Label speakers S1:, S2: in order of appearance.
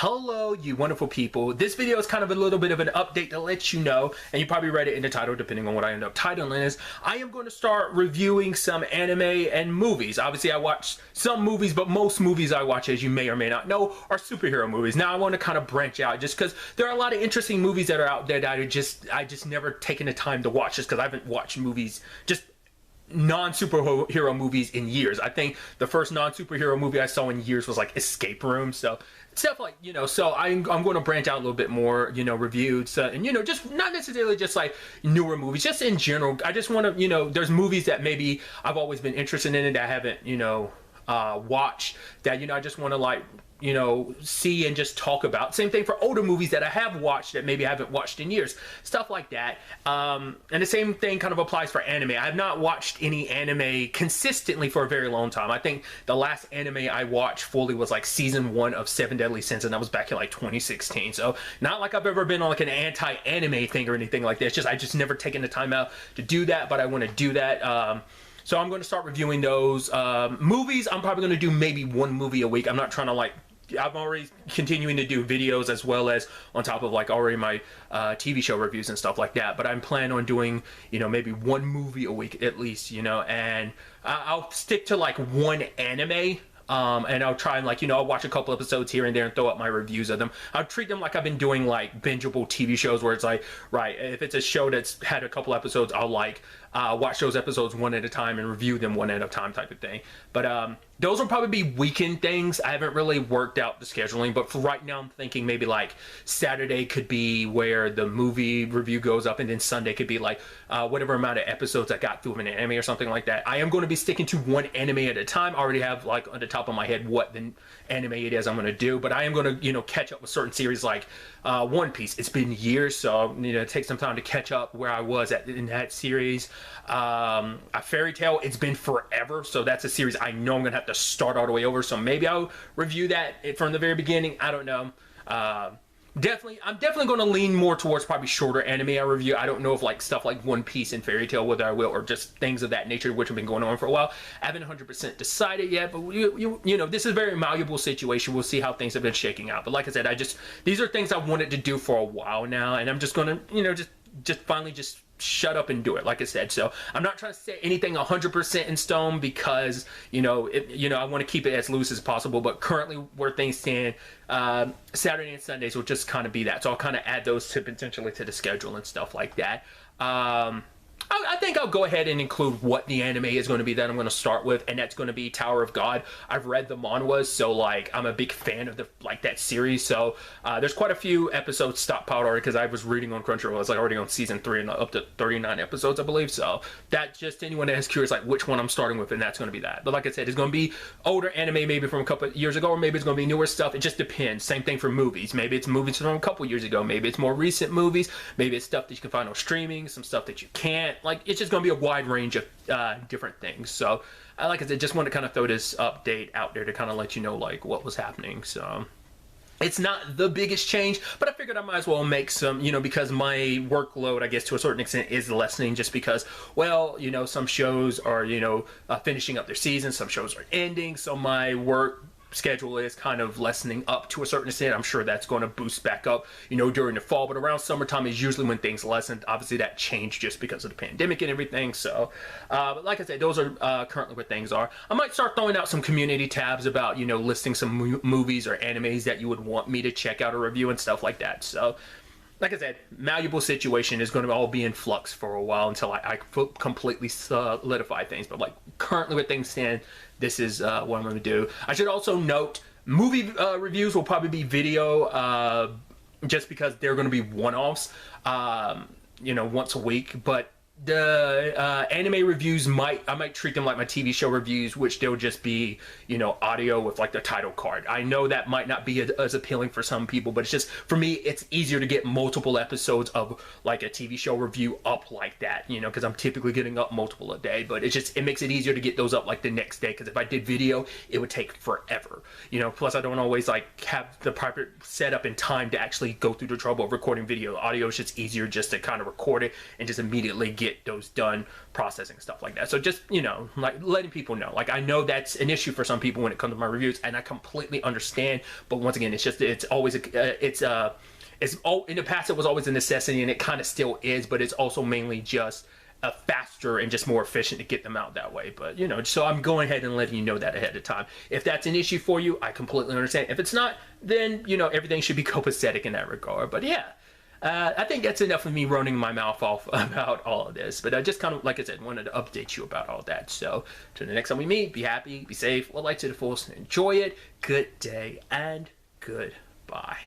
S1: Hello, you wonderful people. This video is kind of a little bit of an update to let you know, and you probably read it in the title depending on what I end up titling is. I am going to start reviewing some anime and movies. Obviously, I watch some movies, but most movies I watch, as you may or may not know, are superhero movies. Now, I want to kind of branch out just because there are a lot of interesting movies that are out there that I just never taken the time to watch just because I haven't watched movies, just non-superhero movies in years. I think the first non-superhero movie I saw in years was like Escape Room. So stuff like, so I'm going to branch out a little bit more, reviewed. So, and, just not necessarily just like newer movies, just in general. I just want to, there's movies that maybe I've always been interested in and that I haven't, watched that, I just want to like, see and just talk about. Same thing for older movies that I have watched that maybe I haven't watched in years, stuff like that. And the same thing kind of applies for anime. I have not watched any anime consistently for a very long time. I think the last anime I watched fully was like season 1 of Seven Deadly Sins, and that was back in like 2016. So not like I've ever been on like an anti-anime thing or anything like that. It's just I just never taken the time out to do that, but I want to do that. So I'm going to start reviewing those movies. I'm probably going to do maybe one movie a week. I'm not trying to like, I'm already continuing to do videos as well as on top of like already my TV show reviews and stuff like that. But I'm planning on doing, maybe one movie a week at least, and I'll stick to like one anime. And I'll try and like, I'll watch a couple episodes here and there and throw up my reviews of them. I'll treat them like I've been doing like bingeable TV shows where it's like, right, if it's a show that's had a couple episodes, I'll like watch those episodes one at a time and review them one at a time type of thing. But those will probably be weekend things. I haven't really worked out the scheduling, but for right now I'm thinking maybe like Saturday could be where the movie review goes up, and then Sunday could be like whatever amount of episodes I got through of an anime or something like that. I am going to be sticking to one anime at a time. I already have like on the top of my head what the anime it is I'm going to do, but I am going to catch up with certain series like One Piece. It's been years, so take some time to catch up where I was at in that series. A Fairy Tail, it's been forever, so that's a series I know I'm gonna have to start all the way over, so maybe I'll review that from the very beginning. I don't know. I'm definitely going to lean more towards probably shorter anime I review. I don't know if like stuff like One Piece and Fairy Tail, whether I will, or just things of that nature, which have been going on for a while. I haven't 100% decided yet, but this is a very malleable situation. We'll see how things have been shaking out. But like I said, these are things I've wanted to do for a while now, and I'm just going to, just finally just shut up and do it, like I said. So I'm not trying to say anything 100% in stone because I want to keep it as loose as possible, but currently where things stand, Saturday and Sundays will just kind of be that. So I'll kind of add those to potentially to the schedule and stuff like that. I think I'll go ahead and include what the anime is going to be that I'm going to start with, and that's going to be Tower of God. I've read the manhwas, so like I'm a big fan of that series. So there's quite a few episodes stockpiled already because I was reading on Crunchyroll. I was like already on season 3 and up to 39 episodes, I believe. So that just anyone that is curious like which one I'm starting with, and that's going to be that. But like I said, it's going to be older anime maybe from a couple of years ago, or maybe it's going to be newer stuff. It just depends. Same thing for movies. Maybe it's movies from a couple years ago. Maybe it's more recent movies. Maybe it's stuff that you can find on streaming. Some stuff that you can't. Like it's just going to be a wide range of different things. So like I said, just want to kind of throw this update out there to kind of let you know like what was happening. So it's not the biggest change, but I figured I might as well make some, because my workload, I guess to a certain extent, is lessening just because, well, some shows are, finishing up their season, some shows are ending, so my work schedule is kind of lessening up to a certain extent. I'm sure that's going to boost back up, during the fall, but around summertime is usually when things lessen. Obviously that changed just because of the pandemic and everything. So, but like I said, those are currently where things are. I might start throwing out some community tabs about, listing some movies or animes that you would want me to check out or review and stuff like that. So, like I said, malleable situation is going to all be in flux for a while until I completely solidify things. But like currently where things stand, this is what I'm going to do. I should also note movie reviews will probably be video just because they're going to be one-offs, once a week. But the anime reviews I might treat them like my TV show reviews, which they'll just be audio with like the title card. I know that might not be as appealing for some people, but it's just for me it's easier to get multiple episodes of like a TV show review up like that, because I'm typically getting up multiple a day. But it makes it easier to get those up like the next day, because if I did video it would take forever, plus I don't always like have the proper setup and time to actually go through the trouble of recording video. Audio is just easier just to kind of record it and just immediately get get those done, processing stuff like that. So just, you know, like letting people know, like I know that's an issue for some people when it comes to my reviews, and I completely understand. But once again, it's always in the past it was always a necessity, and it kind of still is, but it's also mainly just faster and just more efficient to get them out that way. But you know, so I'm going ahead and letting you know that ahead of time. If that's an issue for you, I completely understand. If it's not, then you know, everything should be copacetic in that regard. But yeah, I think that's enough of me running my mouth off about all of this. But I just kind of, like I said, wanted to update you about all that. So till the next time we meet, be happy, be safe, live life to the fullest, enjoy it. Good day and goodbye.